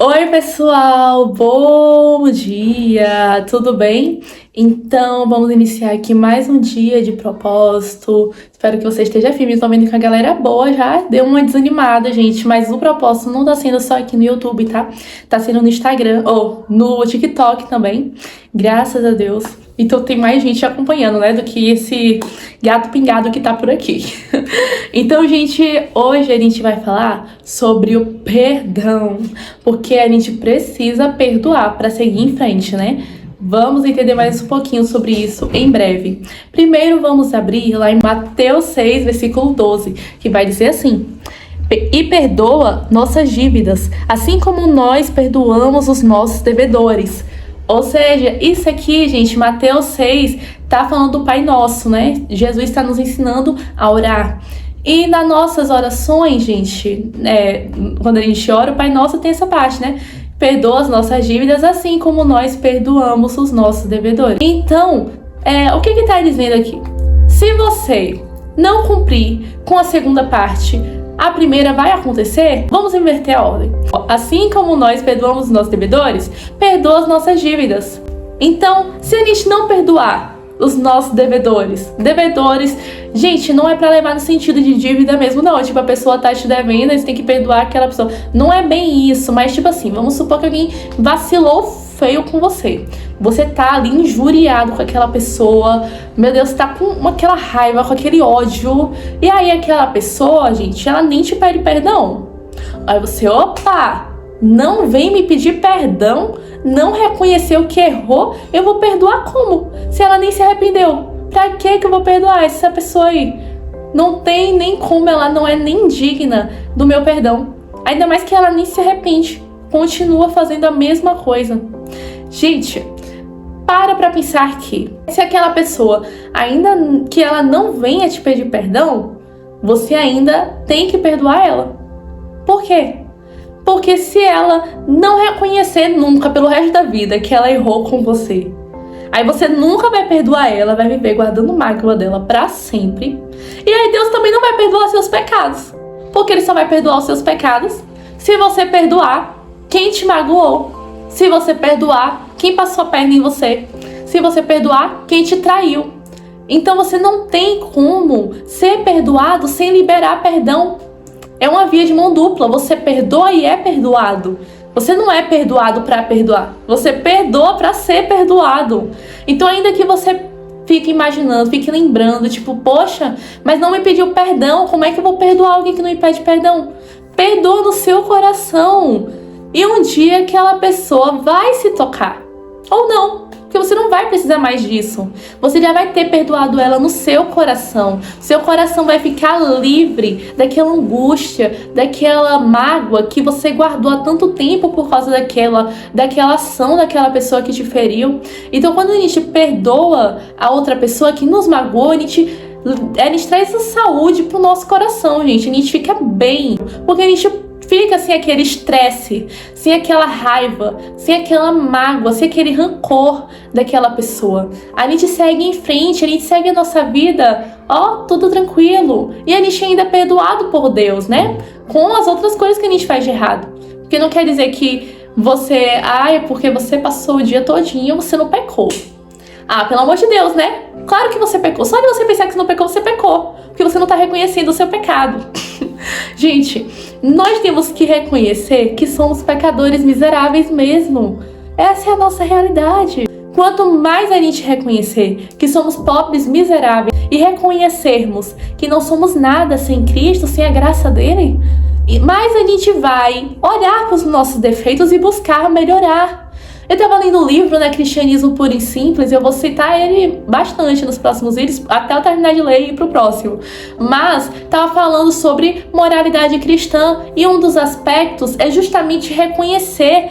Oi, pessoal, bom dia, tudo bem? Então, vamos iniciar aqui mais um dia de propósito. Espero que você esteja firme. Estou vendo que a galera boa já deu uma desanimada, gente, mas o propósito não tá sendo só aqui no YouTube, tá? Tá sendo no Instagram ou no TikTok também, graças a Deus. Então tem mais gente acompanhando, né, do que esse gato pingado que tá por aqui. Então, gente, hoje a gente vai falar sobre o perdão, porque a gente precisa perdoar para seguir em frente, né? Vamos entender mais um pouquinho sobre isso em breve. Primeiro, vamos abrir lá em Mateus 6, versículo 12, que vai dizer assim: E perdoa nossas dívidas, assim como nós perdoamos os nossos devedores. Ou seja, isso aqui, gente, Mateus 6, tá falando do Pai Nosso, né? Jesus está nos ensinando a orar. E nas nossas orações, gente, quando a gente ora, o Pai Nosso tem essa parte, né? Perdoa as nossas dívidas, assim como nós perdoamos os nossos devedores. Então, o que tá dizendo aqui? Se você não cumprir com a segunda parte, a primeira vai acontecer? Vamos inverter a ordem. Assim como nós perdoamos os nossos devedores, perdoa as nossas dívidas. Então, se a gente não perdoar os nossos devedores, gente, não é pra levar no sentido de dívida mesmo, não. Tipo, a pessoa tá te devendo, você tem que perdoar aquela pessoa. Não é bem isso, mas tipo assim, vamos supor que alguém vacilou feio com você. Você tá ali injuriado com aquela pessoa, meu Deus, tá com aquela raiva, com aquele ódio. E aí aquela pessoa, gente, ela nem te pede perdão. Aí você, opa, não vem me pedir perdão, não reconheceu que errou, eu vou perdoar como? Se ela nem se arrependeu, pra que eu vou perdoar essa pessoa aí? Não tem nem como, ela não é nem digna do meu perdão. Ainda mais que ela nem se arrepende, continua fazendo a mesma coisa. Gente, pra pensar que se aquela pessoa, ainda que ela não venha te pedir perdão, você ainda tem que perdoar ela. Por quê? Porque se ela não reconhecer nunca pelo resto da vida que ela errou com você, aí você nunca vai perdoar ela, vai viver guardando mágoa dela pra sempre. E aí Deus também não vai perdoar seus pecados, porque Ele só vai perdoar os seus pecados se você perdoar quem te magoou, se você perdoar quem passou a perna em você, se você perdoar quem te traiu. Então você não tem como ser perdoado sem liberar perdão. É uma via de mão dupla, você perdoa e é perdoado. Você não é perdoado para perdoar, você perdoa para ser perdoado. Então ainda que você fique imaginando, fique lembrando, tipo, poxa, mas não me pediu perdão, como é que eu vou perdoar alguém que não me pede perdão? Perdoa no seu coração. E um dia aquela pessoa vai se tocar, ou não. Porque você não vai precisar mais disso. Você já vai ter perdoado ela no seu coração. Seu coração vai ficar livre daquela angústia, daquela mágoa que você guardou há tanto tempo por causa daquela ação daquela pessoa que te feriu. Então, quando a gente perdoa a outra pessoa que nos magoou, a gente traz a saúde pro nosso coração, gente. A gente fica bem. Porque a gente fica sem aquele estresse, sem aquela raiva, sem aquela mágoa, sem aquele rancor daquela pessoa. A gente segue em frente, a gente segue a nossa vida, tudo tranquilo. E a gente ainda é perdoado por Deus, né? Com as outras coisas que a gente faz de errado. Porque não quer dizer que você, é porque você passou o dia todinho, você não pecou. Pelo amor de Deus, né? Claro que você pecou. Só de você pensar que você não pecou, você pecou. Porque você não tá reconhecendo o seu pecado. Gente, nós temos que reconhecer que somos pecadores miseráveis mesmo. Essa é a nossa realidade. Quanto mais a gente reconhecer que somos pobres miseráveis e reconhecermos que não somos nada sem Cristo, sem a graça dele, mais a gente vai olhar para os nossos defeitos e buscar melhorar. Eu estava lendo um livro, né, Cristianismo Puro e Simples, e eu vou citar ele bastante nos próximos vídeos, até eu terminar de ler e ir pro próximo. Mas estava falando sobre moralidade cristã, e um dos aspectos é justamente reconhecer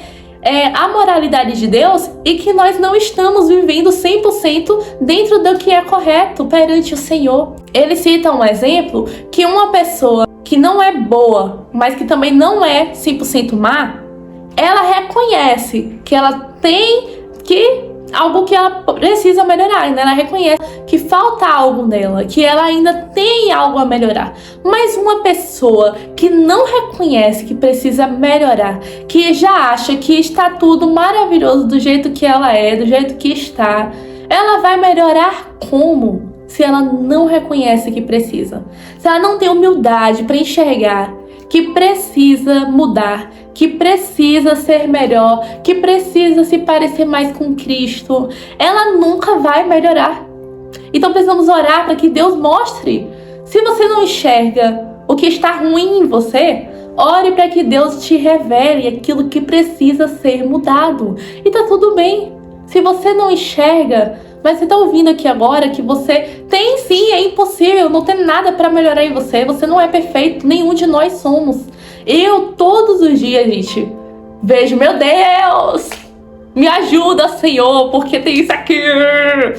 a moralidade de Deus e que nós não estamos vivendo 100% dentro do que é correto perante o Senhor. Ele cita um exemplo que uma pessoa que não é boa, mas que também não é 100% má, ela reconhece que ela tem que algo que ela precisa melhorar, né? Ela reconhece que falta algo nela, que ela ainda tem algo a melhorar. Mas uma pessoa que não reconhece que precisa melhorar, que já acha que está tudo maravilhoso do jeito que ela é, do jeito que está, ela vai melhorar como? Se ela não reconhece que precisa. Se ela não tem humildade para enxergar que precisa mudar, que precisa ser melhor, que precisa se parecer mais com Cristo, ela nunca vai melhorar. Então precisamos orar para que Deus mostre. Se você não enxerga o que está ruim em você, ore para que Deus te revele aquilo que precisa ser mudado. E tá tudo bem. Se você não enxerga, mas você está ouvindo aqui agora que você tem sim, é impossível, não tem nada para melhorar em você. Você não é perfeito, nenhum de nós somos. Eu, todos os dias, gente, vejo, meu Deus, me ajuda, Senhor, porque tem isso aqui.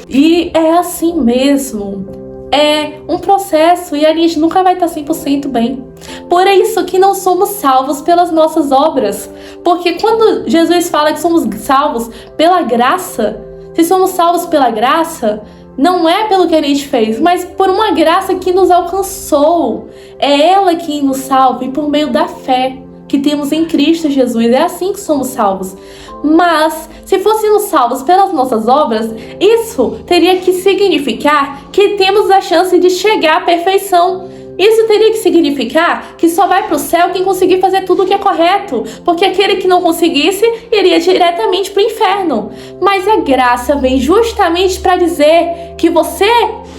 E é assim mesmo. É um processo e a gente nunca vai estar 100% bem. Por isso que não somos salvos pelas nossas obras. Porque quando Jesus fala que somos salvos pela graça, se somos salvos pela graça, não é pelo que a gente fez, mas por uma graça que nos alcançou. É ela quem nos salva e por meio da fé que temos em Cristo Jesus. É assim que somos salvos. Mas, se fôssemos salvos pelas nossas obras, isso teria que significar que temos a chance de chegar à perfeição. Isso teria que significar que só vai para o céu quem conseguir fazer tudo o que é correto, porque aquele que não conseguisse iria diretamente para o inferno. Mas a graça vem justamente para dizer que você,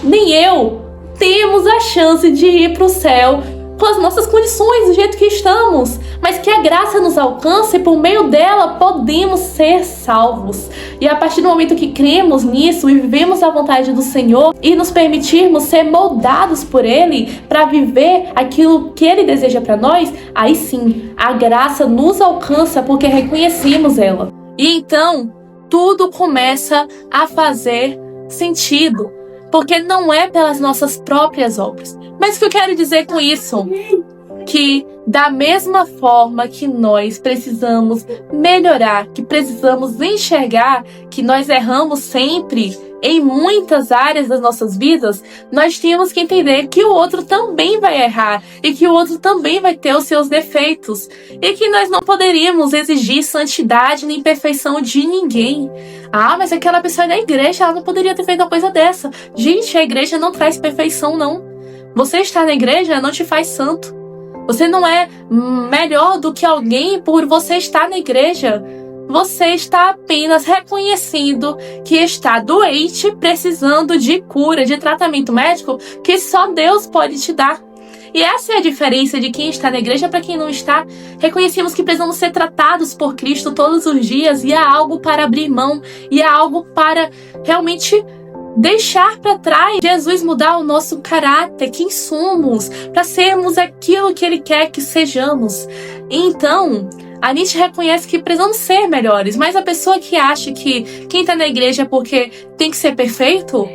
nem eu, temos a chance de ir para o céu com as nossas condições, do jeito que estamos, mas que a graça nos alcance e por meio dela podemos ser salvos. E a partir do momento que cremos nisso e vivemos a vontade do Senhor e nos permitirmos ser moldados por Ele para viver aquilo que Ele deseja para nós, aí sim, a graça nos alcança porque reconhecemos ela. E então, tudo começa a fazer sentido, porque não é pelas nossas próprias obras. Mas o que eu quero dizer com isso? Que da mesma forma que nós precisamos melhorar, que precisamos enxergar que nós erramos sempre em muitas áreas das nossas vidas, nós temos que entender que o outro também vai errar e que o outro também vai ter os seus defeitos e que nós não poderíamos exigir santidade nem perfeição de ninguém. Ah, mas aquela pessoa é da igreja, ela não poderia ter feito uma coisa dessa. Gente, a igreja não traz perfeição, não. Você estar na igreja não te faz santo. Você não é melhor do que alguém por você estar na igreja. Você está apenas reconhecendo que está doente, precisando de cura, de tratamento médico que só Deus pode te dar. E essa é a diferença de quem está na igreja para quem não está. Reconhecemos que precisamos ser tratados por Cristo todos os dias e há algo para abrir mão e há algo para realmente deixar para trás. Jesus mudar o nosso caráter, quem somos, para sermos aquilo que Ele quer que sejamos. Então, a gente reconhece que precisamos ser melhores, mas a pessoa que acha que quem está na igreja é porque tem que ser perfeito,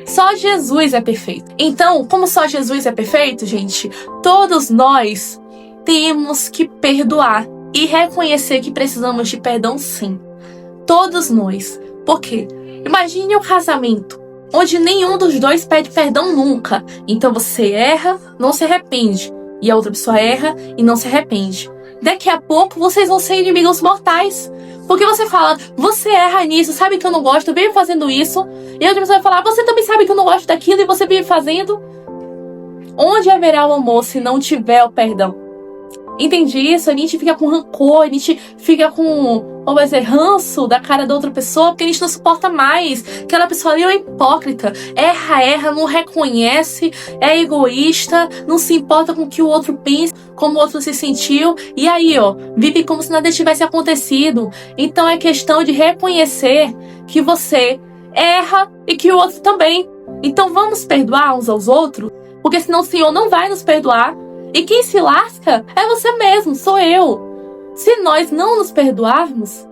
só Jesus é perfeito. Então, como só Jesus é perfeito, gente, todos nós temos que perdoar e reconhecer que precisamos de perdão, sim. Todos nós. Por quê? Imagine um casamento onde nenhum dos dois pede perdão nunca. Então você erra, não se arrepende. E a outra pessoa erra e não se arrepende. Daqui a pouco vocês vão ser inimigos mortais. Porque você fala, você erra nisso, sabe que eu não gosto, eu venho fazendo isso. E a outra pessoa vai falar, você também sabe que eu não gosto daquilo e você vem fazendo. Onde haverá o amor se não tiver o perdão? Entende isso? A gente fica com rancor, a gente fica com, vamos dizer, ranço da cara da outra pessoa, porque a gente não suporta mais. Aquela pessoa ali é hipócrita, erra, não reconhece, é egoísta, não se importa com o que o outro pensa, como o outro se sentiu, e aí, vive como se nada tivesse acontecido. Então é questão de reconhecer que você erra e que o outro também. Então vamos perdoar uns aos outros, porque senão o Senhor não vai nos perdoar. E quem se lasca é você mesmo, sou eu. Se nós não nos perdoarmos,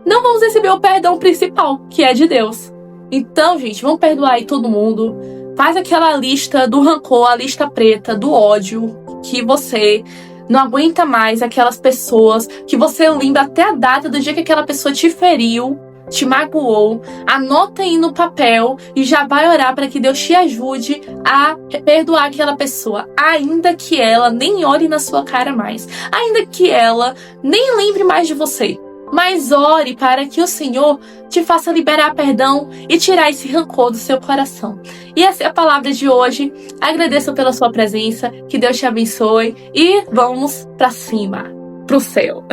não vamos receber o perdão principal, que é de Deus. Então, gente, vamos perdoar aí todo mundo. Faz aquela lista do rancor, a lista preta, do ódio, que você não aguenta mais aquelas pessoas, que você lembra até a data do dia que aquela pessoa te feriu. te magoou, anota aí no papel e já vai orar para que Deus te ajude a perdoar aquela pessoa, ainda que ela nem olhe na sua cara mais, ainda que ela nem lembre mais de você. Mas ore para que o Senhor te faça liberar perdão e tirar esse rancor do seu coração. E essa é a palavra de hoje. Agradeço pela sua presença, que Deus te abençoe e vamos para cima, pro céu.